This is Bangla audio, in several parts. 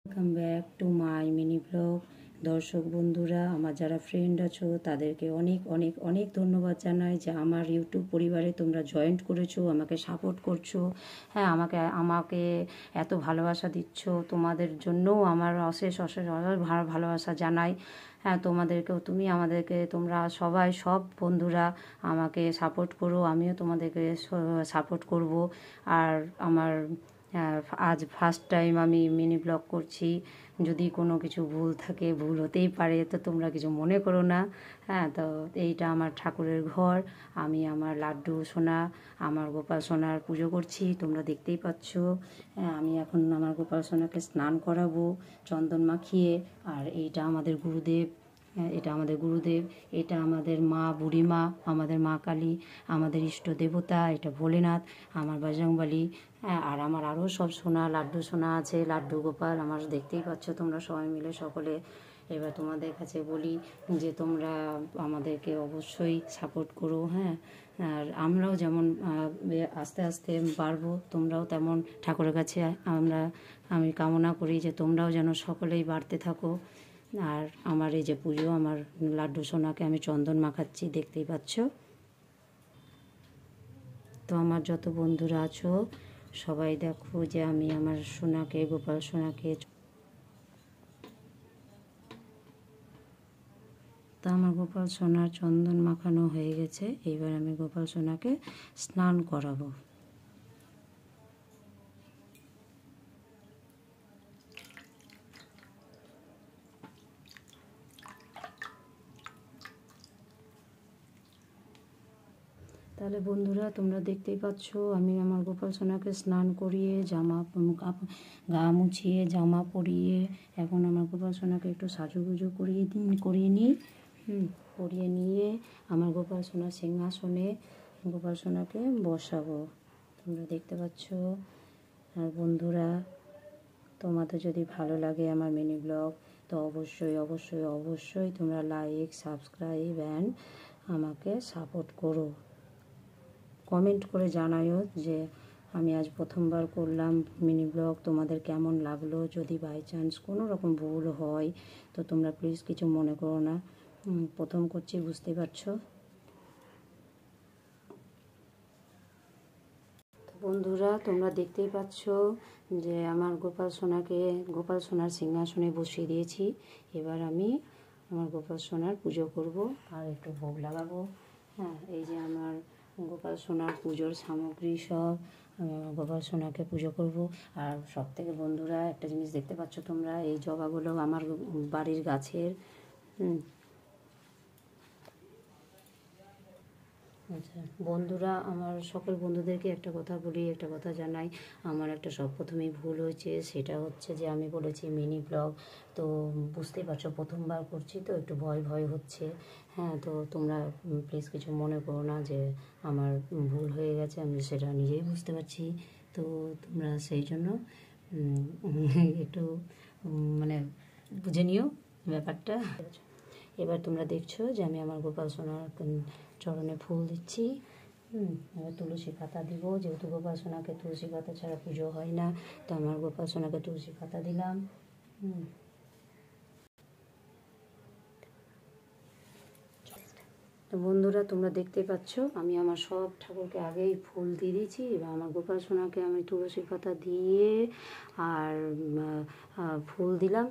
Welcome back to my mini blog. দর্শক বন্ধুরা, আমার যারা ফ্রেন্ড আছো তাদেরকে অনেক অনেক অনেক ধন্যবাদ জানাই যে আমার ইউটিউব পরিবারে তোমরা জয়েন্ট করেছো, আমাকে সাপোর্ট করছো। হ্যাঁ, আমাকে আমাকে এত ভালোবাসা দিচ্ছ, তোমাদের জন্যও আমার অশেষ অশেষ অশেষ ভালোবাসা জানাই। হ্যাঁ, তোমাদেরকেও আমাদেরকে তোমরা সবাই সব বন্ধুরা আমাকে সাপোর্ট করো, আমিও তোমাদেরকে সাপোর্ট করব। আর আমার আজ ফার্স্ট টাইম আমি মিনি ব্লগ করছি, যদি কোনো কিছু ভুল থাকে, ভুল হতেই পারে, তো তোমরা কিছু মনে করো না। হ্যাঁ, তো এইটা আমার ঠাকুরের ঘর, আমি আমার লাড্ডু সোনা, আমার গোপাল সোনার পুজো করছি, তোমরা দেখতেই পাচ্ছ। হ্যাঁ, আমি এখন আমার গোপাল সোনাকে স্নান করাবো চন্দন মাখিয়ে। আর এইটা আমাদের গুরুদেব, এটা আমাদের গুরুদেব, এটা আমাদের মা বুড়িমা, আমাদের মা কালী, আমাদের ইষ্ট দেবতা, এটা ভোলেনাথ, আমার বজরংবলী। আর আমার আরও সব সোনা, লাড্ডু সোনা আছে, লাড্ডু গোপাল আমার, দেখতেই পাচ্ছ তোমরা সবাই মিলে সকলে। এবার তোমাদের কাছে বলি যে তোমরা আমাদেরকে অবশ্যই সাপোর্ট করো। হ্যাঁ, আর আমরাও যেমন আস্তে আস্তে বাড়বো, তোমরাও তেমন ঠাকুরের কাছে আমি কামনা করি যে তোমরাও যেন সকলেই বাড়তে থাকো। আর আমার এই যে পুজো, আমার লাড্ডু সোনাকে আমি চন্দন মাখাচ্ছি, দেখতেই পাচ্ছ। তো আমার যত বন্ধুরা আছো সবাই দেখো যে আমি আমার সোনাকে, গোপাল সোনাকে, তো আমার গোপাল সোনার চন্দন মাখানো হয়ে গেছে। এইবার আমি গোপাল সোনাকে স্নান করাবো। তাহলে বন্ধুরা, তোমরা দেখতেই পাচ্ছ আমি আমার গোপাল সোনাকে স্নান করিয়ে গা মুছিয়ে জামা পরিয়ে এখন আমার গোপাল সোনাকে একটু সাজুগুজু করিয়ে নিই। করিয়ে নিয়ে আমার গোপাল সোনার সিংহাসনে গোপাল সোনাকে বসাবো, তোমরা দেখতে পাচ্ছ। আর বন্ধুরা, তোমাদের যদি ভালো লাগে আমার মিনি ব্লগ, তো অবশ্যই অবশ্যই অবশ্যই তোমরা লাইক, সাবস্ক্রাইব অ্যান্ড আমাকে সাপোর্ট করো। কমেন্ট করে জানাও যে আমি আজ প্রথমবার করলাম মিনি ব্লগ, তোমাদের কেমন লাগলো। যদি বাই চান্স কোনো রকম ভুল হয় তো তোমরা প্লিজ কিছু মনে করো না, প্রথম করছি, বুঝতে পারছো। তো বন্ধুরা, তোমরা দেখতেই পাচ্ছ যে আমার গোপাল সোনার সিংহাসনে বসিয়ে দিয়েছি। এবার আমি আমার গোপাল সোনার পুজো করব আর একটু ভোগ লাগাবো। হ্যাঁ, এই যে আমার গোপাল সোনার পুজোর সামগ্রী সব, আমি আমার গোপাল সোনাকে পুজো করব। আর সব থেকে বন্ধুরা, একটা জিনিস দেখতে পাচ্ছ তোমরা, এই জবাগুলো আমার বাড়ির গাছের। আচ্ছা বন্ধুরা, আমার সকল বন্ধুদেরকে একটা কথা বলি, একটা কথা জানাই। আমার একটা সব প্রথমেই ভুল হয়েছে, সেটা হচ্ছে যে আমি বলেছি মিনি ব্লগ, তো বুঝতেই পারছো প্রথমবার করছি তো একটু ভয় ভয় হচ্ছে। হ্যাঁ, তো তোমরা প্লিজ কিছু মনে করো না যে আমার ভুল হয়ে গেছে, আমি সেটা নিজেই বুঝতে পারছি। তো তোমরা সেই জন্য একটু মানে বুঝে নিও ব্যাপারটা। এবার তোমরা দেখছো যে আমি আমার গোপাল সোনার চরণে ফুল দিচ্ছি। এবার তুলসী পাতা দিব, যেহেতু গোপাল সোনাকে তুলসী পাতা ছাড়া পুজো হয় না, তো আমার গোপাল সোনাকে তুলসী পাতা দিলাম। তো বন্ধুরা, তোমরা দেখতে পাচ্ছ আমি আমার সব ঠাকুরকে আগেই ফুল দিয়ে দিয়েছি। এবার আমার গোপাল সোনাকে আমি তুলসী পাতা দিয়ে আর ফুল দিলাম।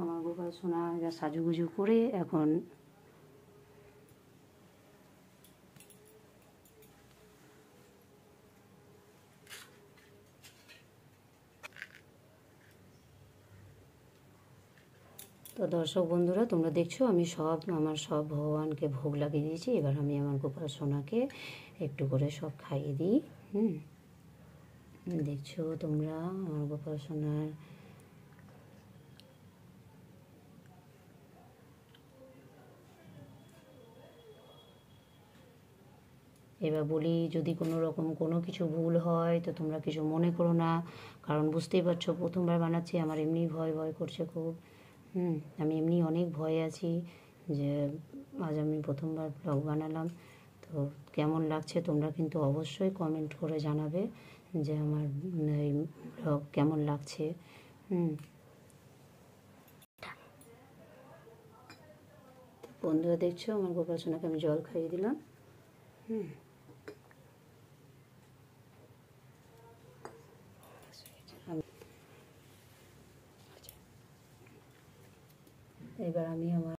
আমার গোপাল সোনা এবার সাজুগুজু করে এখন তো দর্শক বন্ধুরা, তোমরা দেখছো আমি আমার সব ভগবানকে ভোগ লাগিয়ে দিয়েছি। এবার আমি আমার গোপাল সোনাকে একটু করে সব খাইয়ে দিই। দেখছো তোমরা আমার গোপাল সোনার এবার বলি, যদি কোনো রকম কোনো কিছু ভুল হয় তো তোমরা কিছু মনে করো না, কারণ বুঝতেই পারছো প্রথমবার বানাচ্ছি, আমার এমনি ভয় ভয় করছে খুব। আমি এমনি অনেক ভয়ে আছি যে আজ আমি প্রথমবার ব্লগ বানালাম। তো কেমন লাগছে তোমরা কিন্তু অবশ্যই কমেন্ট করে জানাবে যে আমার এই ব্লগ কেমন লাগছে। বন্ধুরা দেখছো আমার গোপাল সোনাকে আমি জল খাইয়ে দিলাম। এবার আমি আমার